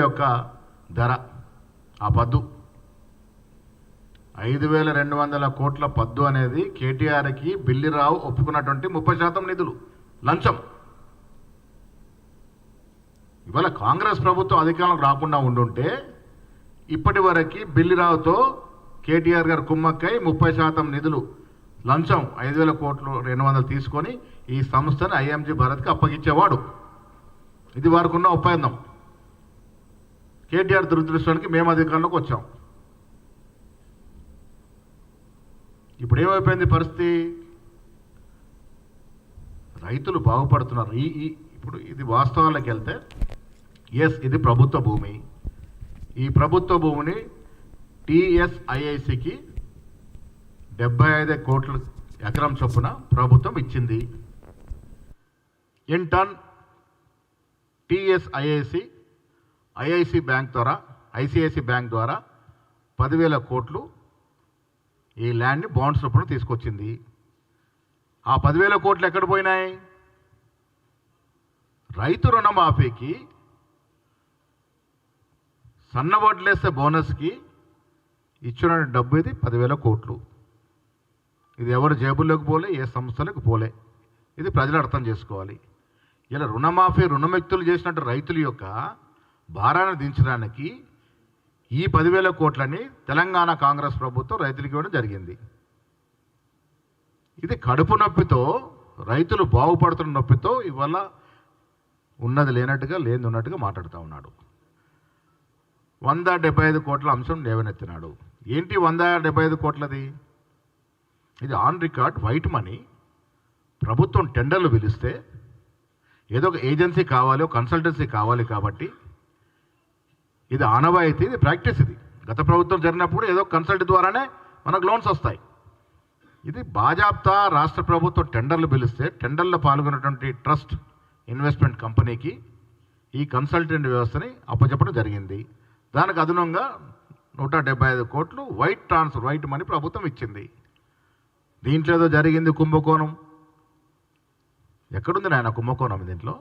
యొక్క ధర ఆ పద్దు 5,200 కోట్ల పద్దు అనేది కేటీఆర్కి బిల్లిరావు ఒప్పుకున్నటువంటి 30% నిధులు లంచం. ఇవాళ కాంగ్రెస్ ప్రభుత్వం అధికారంలోకి రాకుండా ఉండుంటే ఇప్పటి వరకు బిల్లిరావుతో కేటీఆర్ గారు కుమ్మక్కై 30% నిధులు లంచం 5,000 కోట్లు 200 తీసుకొని ఈ సంస్థను ఐఎంజీ భారత్కి అప్పగించేవాడు. ఇది వారికున్న ఒప్పందం. కేటీఆర్ దురదృష్టానికి మేము అధికారంలోకి వచ్చాం. ఇప్పుడు ఏమైపోయింది పరిస్థితి? రైతులు బాగుపడుతున్నారు. ఇప్పుడు ఇది వాస్తవాలకు వెళ్తే ఇది ప్రభుత్వ భూమి. ఈ ప్రభుత్వ భూమిని టీఎస్ఐఐసికి 75 కోట్ల ఎకరం చొప్పున ప్రభుత్వం ఇచ్చింది. In turn TSIIC IIC bank ద్వారా ఐసిఐసి బ్యాంక్ ద్వారా 10,000 కోట్లు ఈ ల్యాండ్ని బాండ్స్ రూపంలో తీసుకొచ్చింది. ఆ 10,000 కోట్లు ఎక్కడ పోయినాయి? రైతు రుణమాఫీకి, సన్నవడ్లేసే బోనస్కి ఇచ్చిన డబ్బు ఇది 10,000 కోట్లు. ఇది ఎవరు జేబుల్లోకి పోలే, ఏ సంస్థలకు పోలే. ఇది ప్రజలు అర్థం చేసుకోవాలి. ఇలా రుణమాఫీ రుణముక్తులు చేసినట్టు రైతుల యొక్క భారాన్ని దించడానికి ఈ 10,000 కోట్లని తెలంగాణ కాంగ్రెస్ ప్రభుత్వం రైతులకు ఇవ్వడం జరిగింది. ఇది కడుపు నొప్పితో, రైతులు బాగుపడుతున్న నొప్పితో ఇవాళ ఉన్నది లేనట్టుగా లేని ఉన్నట్టుగా మాట్లాడుతూ ఉన్నాడు. 175 కోట్ల అంశం లేవనెత్తినాడు. ఏంటి 175 కోట్లది? ఇది ఆన్ రికార్డ్ వైట్ మనీ. ప్రభుత్వం టెండర్లు పిలిస్తే ఏదో ఒక ఏజెన్సీ కావాలి, ఒక కన్సల్టెన్సీ కావాలి కాబట్టి ఇది ఆనవాయితీ, ఇది ప్రాక్టీస్. ఇది గత ప్రభుత్వం జరిగినప్పుడు ఏదో కన్సల్ట్ ద్వారానే మనకు లోన్స్ వస్తాయి. ఇది బాజాప్తా రాష్ట్ర ప్రభుత్వం టెండర్లు పిలిస్తే టెండర్లో పాల్గొన్నటువంటి ట్రస్ట్ ఇన్వెస్ట్మెంట్ కంపెనీకి ఈ కన్సల్టెంట్ వ్యవస్థని అప్పచెప్పడం జరిగింది. దానికి అదనంగా 175 కోట్లు వైట్ మనీ ప్రభుత్వం ఇచ్చింది. దీంట్లో ఏదో జరిగింది కుంభకోణం. ఎక్కడుంది నాయన కుంభకోణం దీంట్లో?